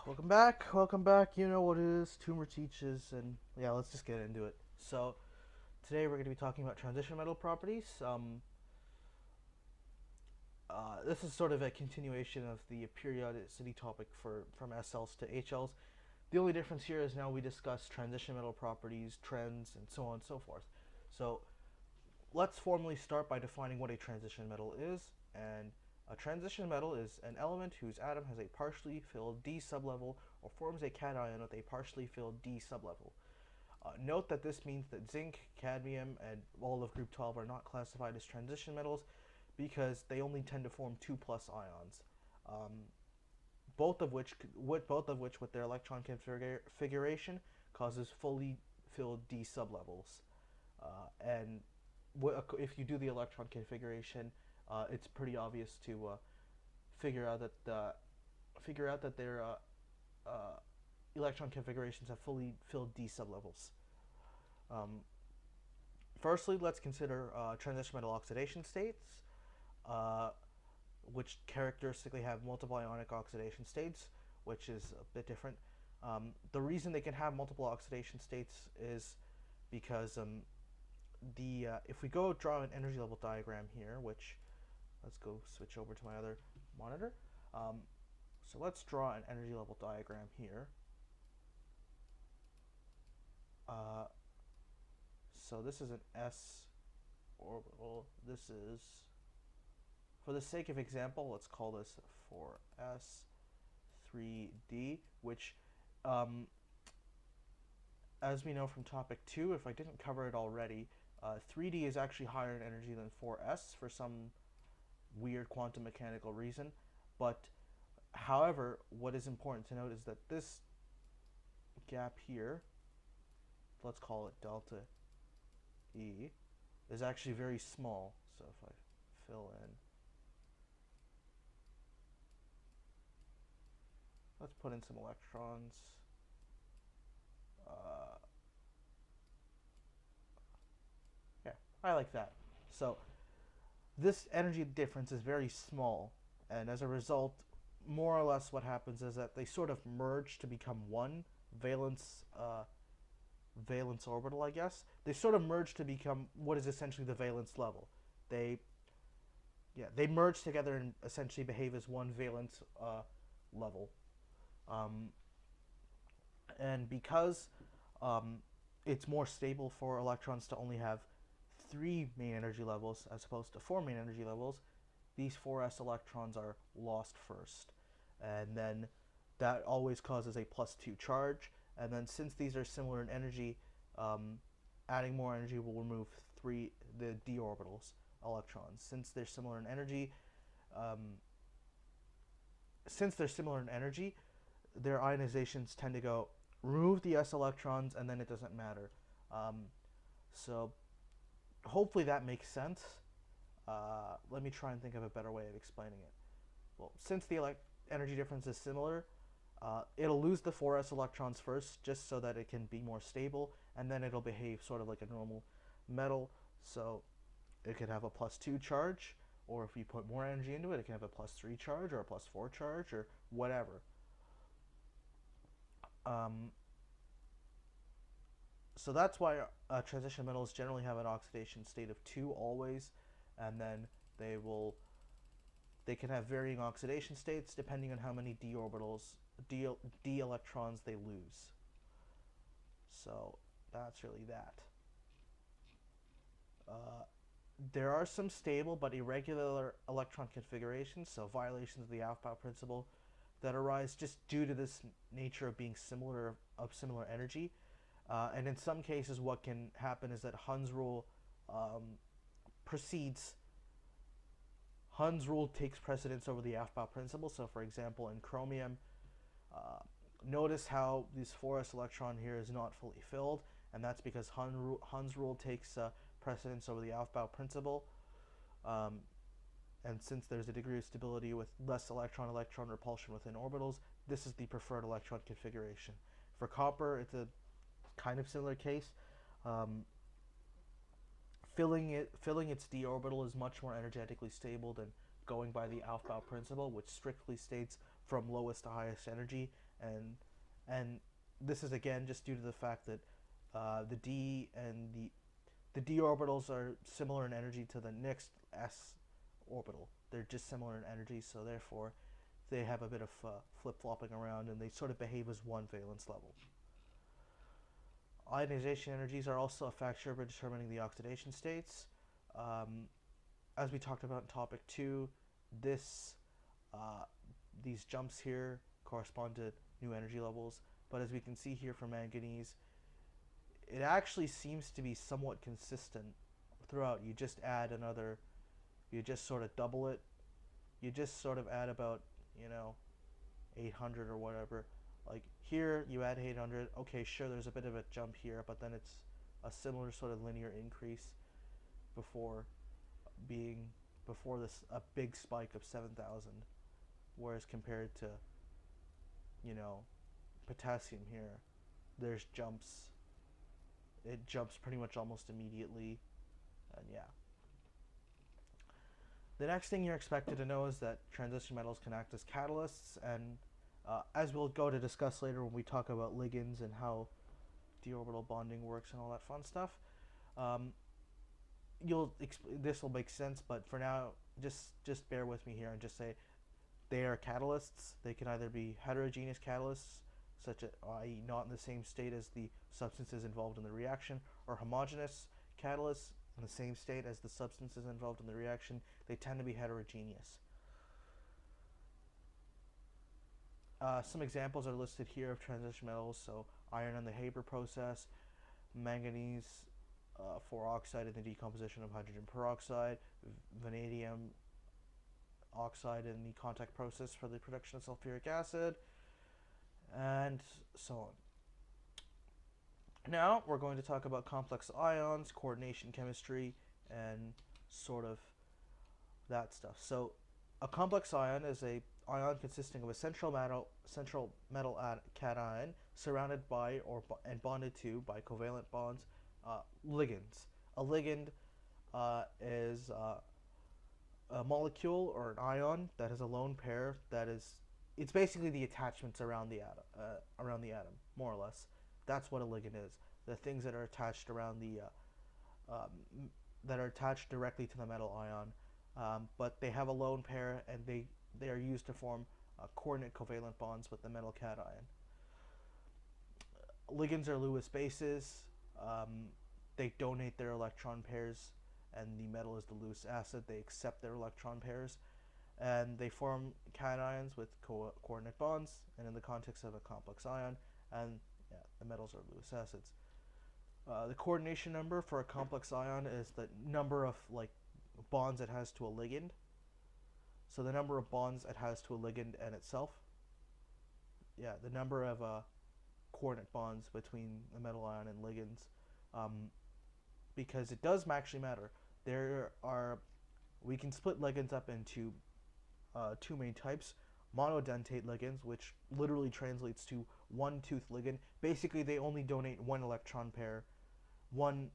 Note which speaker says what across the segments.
Speaker 1: Welcome back. Welcome back. You know what it is. Tumor teaches, and yeah, let's just get into it. So today we're going to be talking about transition metal properties. This is sort of a continuation of the periodicity topic for from SLs to HLs. The only difference here is now we discuss transition metal properties, trends, and so on and so forth. So let's formally start by defining what a transition metal is. And a transition metal is an element whose atom has a partially filled d sublevel or forms a cation with a partially filled d sublevel. Note that this means that zinc, cadmium, and all of group 12 are not classified as transition metals because they only tend to form 2 plus ions. Um, both of which with their electron configuration causes fully filled d sublevels. And if you do the electron configuration, it's pretty obvious to figure out that their uh, electron configurations have fully filled d sublevels. Um, Firstly, let's consider transition metal oxidation states, uh, which characteristically have multiple ionic oxidation states, which is a bit different. The reason they can have multiple oxidation states is because if we go draw an energy level diagram here, which let's go switch over to my other monitor. Um, so let's draw an energy level diagram here. Uh, so this is an S orbital. This is, for the sake of example, let's call this 4s3d, which, um, as we know from topic 2, if I didn't cover it already, 3d is actually higher in energy than 4s for some weird quantum mechanical reason. But however, what is important to note is that this gap here, let's call it delta E, is actually very small. So if I fill in, let's put in some electrons. Uh, yeah, I like that. So this energy difference is very small, and as a result, more or less what happens is that they sort of merge to become one valence valence orbital, I guess. They sort of merge to become what is essentially the valence level. They they merge together and essentially behave as one valence level. Um, and because um, it's more stable for electrons to only have three main energy levels as opposed to four main energy levels, these 4s electrons are lost first. And then that always causes a +2 charge. And then since these are similar in energy, adding more energy will remove the d orbitals electrons. Um, since they're similar in energy, their ionizations tend to go remove the s electrons, and then it doesn't matter. Um, so hopefully that makes sense. Let me try and think of a better way of explaining it. Well, since the energy difference is similar, it'll lose the 4s electrons first, just so that it can be more stable, and then it'll behave sort of like a normal metal. So it could have a +2 charge, or if you put more energy into it, it can have a +3 charge or a +4 charge or whatever. Um, so that's why transition metals generally have an oxidation state of 2 always, and then they will they can have varying oxidation states depending on how many d orbitals d electrons they lose. So that's really that. Uh, there are some stable but irregular electron configurations, so violations of the Aufbau principle, that arise just due to this nature of being similar energy. And in some cases, what can happen is that um, precedes Hund's rule takes precedence over the Aufbau principle. So, for example, in chromium, uh, notice how this 4s electron here is not fully filled, and that's because Hund's rule takes precedence over the Aufbau principle. Um, and since there's a degree of stability with less electron-electron repulsion within orbitals, this is the preferred electron configuration. For copper, it's a kind of similar case. Um, filling its d orbital is much more energetically stable than going by the Aufbau principle, which strictly states from lowest to highest energy, and this is again just due to the fact that the d and the d orbitals are similar in energy to the next s orbital. They're just similar in energy, so therefore they have a bit of flip-flopping around, and they sort of behave as one valence level. Ionization energies are also a factor for determining the oxidation states. As we talked about in topic 2, this these jumps here correspond to new energy levels, but as we can see here for manganese, it actually seems to be somewhat consistent throughout. You just add another, you just sort of double it, you just sort of add about, 800 or whatever. Like here you add 800, okay, sure, there's a bit of a jump here, but then it's a similar sort of linear increase before this a big spike of 7,000, whereas compared to potassium here, there's jumps. It jumps pretty much almost immediately, and yeah. The next thing you're expected to know is that transition metals can act as catalysts, and as we'll go to discuss later when we talk about ligands and how d orbital bonding works and all that fun stuff, this will make sense. But for now, just bear with me here and just say they are catalysts. They can either be heterogeneous catalysts, such as i.e. not in the same state as the substances involved in the reaction, or homogeneous catalysts in the same state as the substances involved in the reaction. They tend to be heterogeneous. Some examples are listed here of transition metals. So iron in the Haber process, manganese 4 oxide in the decomposition of hydrogen peroxide, vanadium oxide in the contact process for the production of sulfuric acid, and so on. Now we're going to talk about complex ions, coordination chemistry, and sort of that stuff. So a complex ion is a ion consisting of a central metal cation surrounded by and bonded to by covalent bonds, ligands. A ligand is a molecule or an ion that has a lone pair it's basically the attachments around the atom, more or less. That's what a ligand is. The things that are attached around that are attached directly to the metal ion, but they have a lone pair, and they are used to form coordinate covalent bonds with the metal cation. Ligands are Lewis bases. They donate their electron pairs, and the metal is the Lewis acid. They accept their electron pairs, and they form cations with coordinate bonds, and in the context of a complex ion, and yeah, the metals are Lewis acids. The coordination number for a complex ion is the number of bonds it has to a ligand. So the number of bonds it has to a ligand and itself. Yeah, the number of coordinate bonds between the metal ion and ligands, because it does actually matter. We can split ligands up into two main types: monodentate ligands, which literally translates to one-tooth ligand. Basically, they only donate one electron pair, one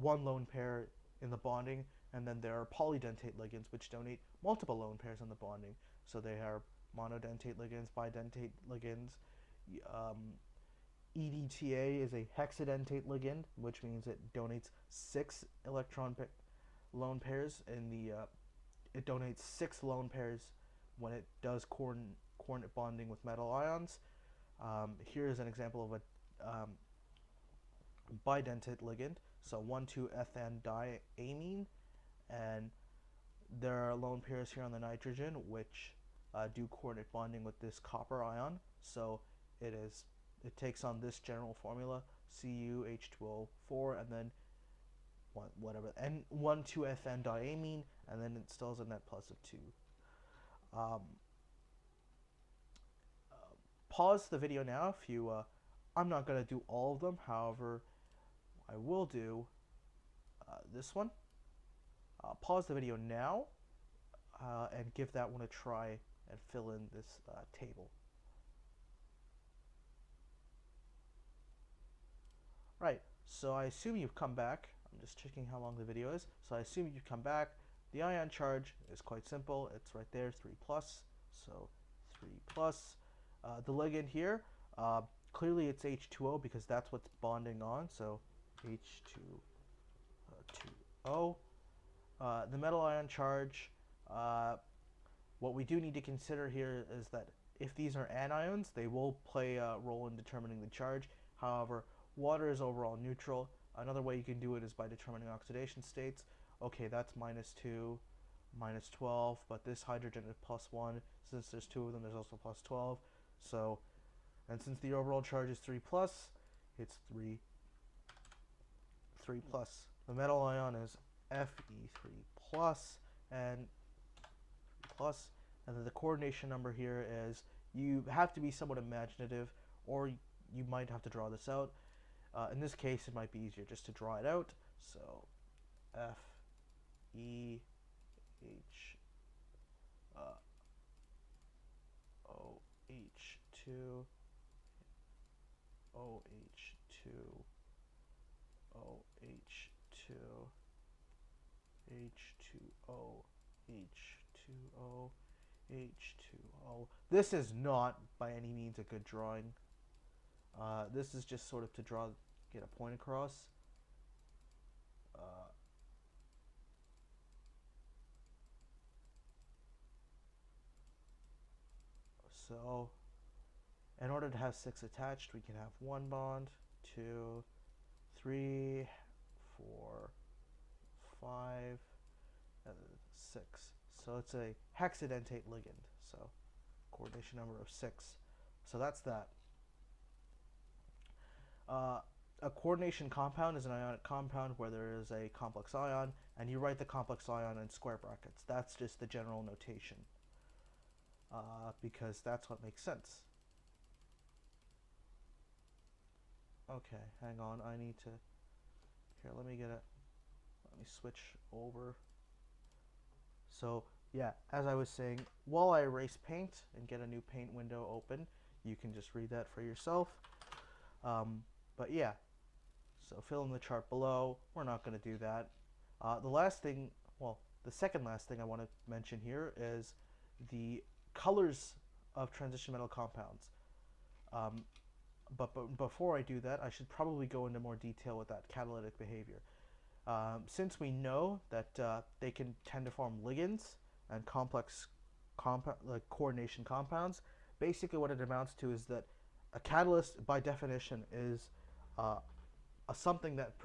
Speaker 1: lone pair in the bonding, and then there are polydentate ligands, which donate multiple lone pairs in the bonding. So they are monodentate ligands, bidentate ligands. EDTA is a hexadentate ligand, which means it donates 6 lone pairs it donates 6 lone pairs when it does coordinate bonding with metal ions. Here is an example of a bidentate ligand, so 1,2-ethane-diamine, and there are lone pairs here on the nitrogen which do coordinate bonding with this copper ion. So it takes on this general formula, CuH2O4, and then whatever, and 1,2-ethane-diamine, and then it still has a net plus of 2. Pause the video now if you. I'm not going to do all of them, however, I will do this one. Pause the video now and give that one a try and fill in this table. Right, so I assume you've come back. I'm just checking how long the video is. So I assume you've come back. The ion charge is quite simple. It's right there, 3+. So 3+. The ligand here, uh, clearly it's H2O because that's what's bonding on. So H2O. The metal ion charge. Uh, what we do need to consider here is that if these are anions, they will play a role in determining the charge. However, water is overall neutral. Another way you can do it is by determining oxidation states. Okay, that's -2, -12, but this hydrogen is +1. Since there's two of them, there's also +12. So, and since the overall charge is 3 plus, it's 3 plus. The metal ion is Fe3 plus and plus, and then the coordination number here is, you have to be somewhat imaginative, or you might have to draw this out. In this case, it might be easier just to draw it out. So F E H O H2 O H2 O H2 H2O H2O H2O. This is not by any means a good drawing. This is just sort of to draw, get a point across. So, in order to have 6 attached, we can have 1 bond, 2, 3, 4, 5, 6. So it's a hexadentate ligand. So coordination number of 6. So that's that. A coordination compound is an ionic compound where there is a complex ion, and you write the complex ion in square brackets. That's just the general notation, because that's what makes sense. Okay, hang on. I need to. Here, let me get it. Let me switch over. So, yeah, as I was saying, while I erase paint and get a new paint window open, you can just read that for yourself. But yeah, so fill in the chart below. We're not going to do that. The last thing, well, the second last thing I want to mention here is the colors of transition metal compounds. But before I do that, I should probably go into more detail with that catalytic behavior. Since we know that they can tend to form ligands and complex like coordination compounds, basically what it amounts to is that a catalyst, by definition, is something that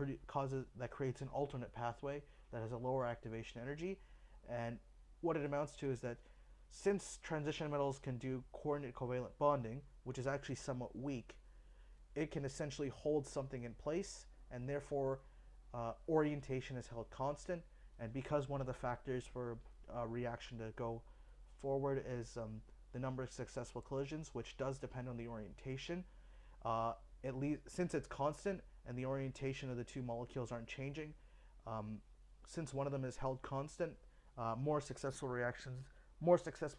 Speaker 1: creates an alternate pathway that has a lower activation energy. And what it amounts to is that since transition metals can do coordinate covalent bonding, which is actually somewhat weak, it can essentially hold something in place, and therefore orientation is held constant. And because one of the factors for a reaction to go forward is the number of successful collisions, which does depend on the orientation, at least since it's constant and the orientation of the two molecules aren't changing, since one of them is held constant, more successful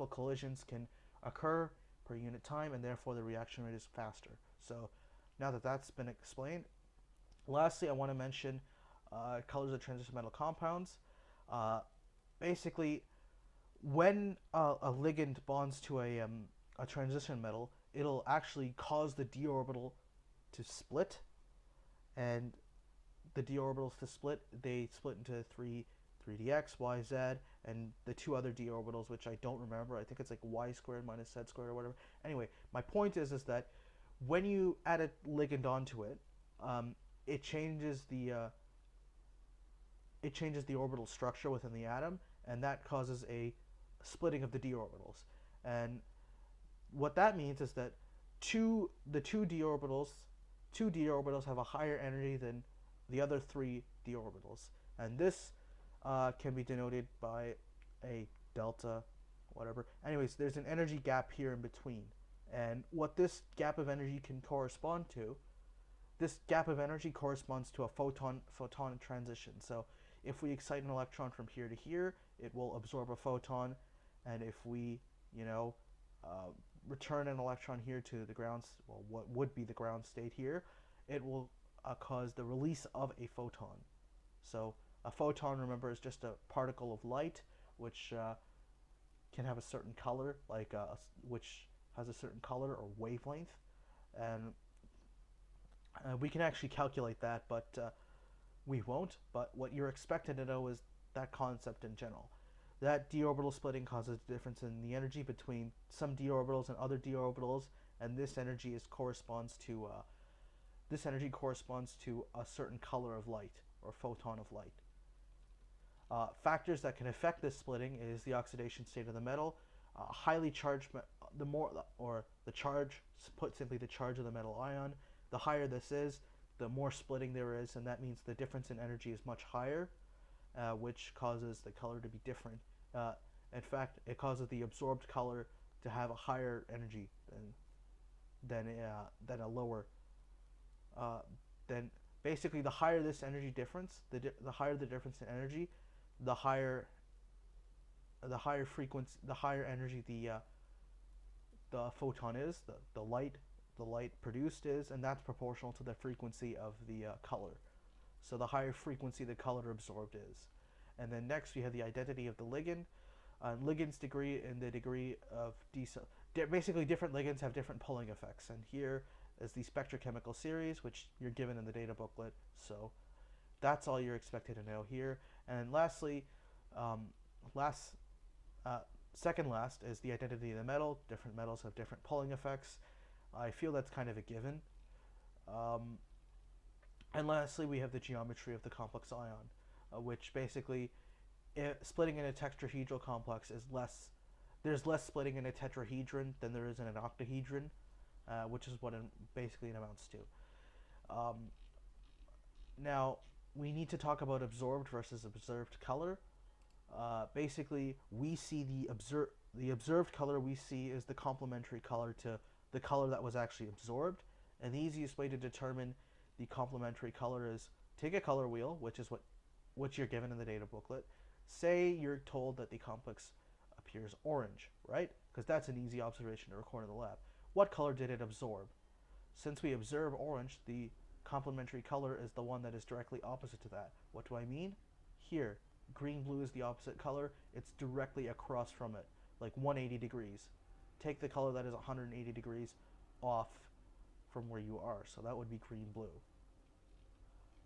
Speaker 1: collisions can occur per unit time, and therefore the reaction rate is faster. So now that that's been explained, lastly I want to mention colors of transition metal compounds. Basically, when a ligand bonds to a transition metal, it'll actually cause the d orbital to split, and the d orbitals to split, they split into 3dx, yz, and the two other d orbitals, which I don't remember. I think it's like y squared minus z squared or whatever. Anyway, my point is that when you add a ligand onto it, it changes the orbital structure within the atom, and that causes a splitting of the d orbitals. And what that means is that the two d orbitals have a higher energy than the other 3 d orbitals, and this can be denoted by a delta, whatever. Anyways, there's an energy gap here in between, and what this gap of energy can correspond to, this gap of energy corresponds to a photon transition. So if we excite an electron from here to here, it will absorb a photon, and if we, return an electron here to the ground, well, what would be the ground state here, it will cause the release of a photon. So a photon, remember, is just a particle of light, which can have a certain color, like which has a certain color or wavelength, and we can actually calculate that, but we won't. But what you're expected to know is that concept in general. That d orbital splitting causes a difference in the energy between some d orbitals and other d orbitals, and this energy corresponds to a certain color of light or photon of light. Factors that can affect this splitting is the oxidation state of the metal, highly charged, the more or the charge, put simply the charge of the metal ion. The higher this is, the more splitting there is, and that means the difference in energy is much higher, which causes the color to be different. In fact, it causes the absorbed color to have a higher energy than a lower. Then basically, the higher this energy difference, the higher the difference in energy, the higher frequency, the higher energy the photon is, the light produced is, and that's proportional to the frequency of the color. So the higher frequency the color absorbed is. And then next we have the identity of the ligand. Ligand's degree and the degree of basically different ligands have different pulling effects. And here is the spectrochemical series, which you're given in the data booklet. So that's all you're expected to know here. And lastly, last second last is the identity of the metal. Different metals have different pulling effects. I feel that's kind of a given. And lastly, we have the geometry of the complex ion, which basically, splitting in a tetrahedral complex is less. There's less splitting in a tetrahedron than there is in an octahedron, which is what basically it amounts to. Now, we need to talk about absorbed versus observed color. Basically, we see the observed color we see is the complementary color to the color that was actually absorbed, and the easiest way to determine the complementary color is take a color wheel, which is what you're given in the data booklet. Say you're told that the complex appears orange, right? Because that's an easy observation to record in the lab. What color did it absorb? Since we observe orange, the complementary color is the one that is directly opposite to that. What do I mean? Here, green-blue is the opposite color. It's directly across from it, like 180 degrees. Take the color that is 180 degrees off from where you are, so that would be green-blue.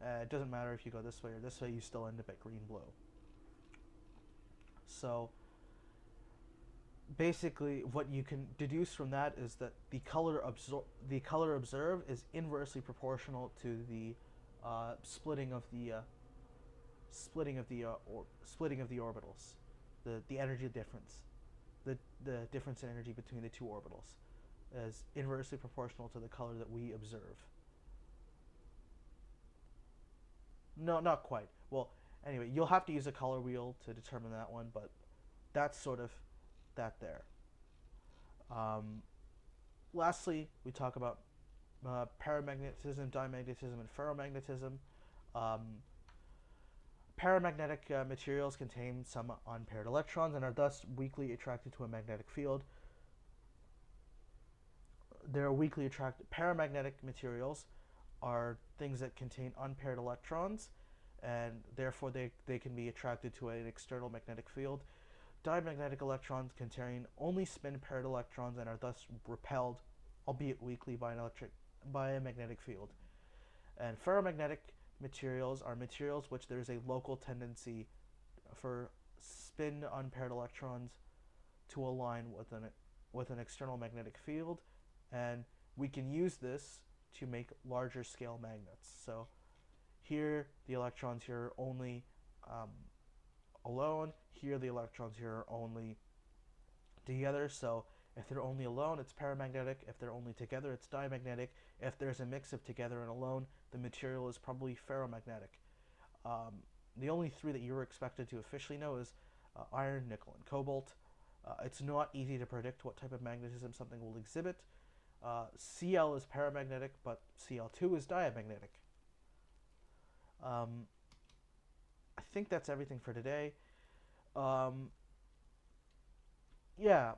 Speaker 1: It doesn't matter if you go this way or this way, you still end up at green-blue. So basically, what you can deduce from that is that the color observed is inversely proportional to the splitting of the orbitals, the energy difference, the difference in energy between the two orbitals is inversely proportional to the color that we observe. No, not quite. Well, anyway, you'll have to use a color wheel to determine that one, but that's sort of that there. Lastly, we talk about paramagnetism, diamagnetism, and ferromagnetism. Paramagnetic materials contain some unpaired electrons and are thus weakly attracted to a magnetic field. They're weakly attracted. Paramagnetic materials are things that contain unpaired electrons, and therefore they can be attracted to an external magnetic field. Diamagnetic electrons contain only spin-paired electrons and are thus repelled, albeit weakly, by a magnetic field. And ferromagnetic materials are materials which there is a local tendency for spin unpaired electrons to align with an external magnetic field, and we can use this to make larger scale magnets. So here the electrons here are only alone. Here the electrons here are only together. So if they're only alone, it's paramagnetic. If they're only together, it's diamagnetic. If there's a mix of together and alone, the material is probably ferromagnetic. The only three that you're expected to officially know is iron, nickel, and cobalt. It's not easy to predict what type of magnetism something will exhibit. Cl is paramagnetic, but Cl2 is diamagnetic. I think that's everything for today. Yeah,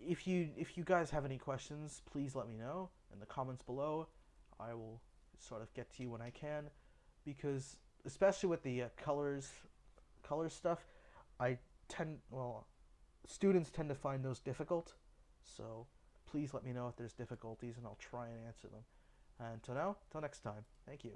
Speaker 1: if you guys have any questions, please let me know in the comments below. I will sort of get to you when I can, because especially with the color stuff, students tend to find those difficult. So Please let me know if there's difficulties, and I'll try and answer them. And until now, till next time, thank you.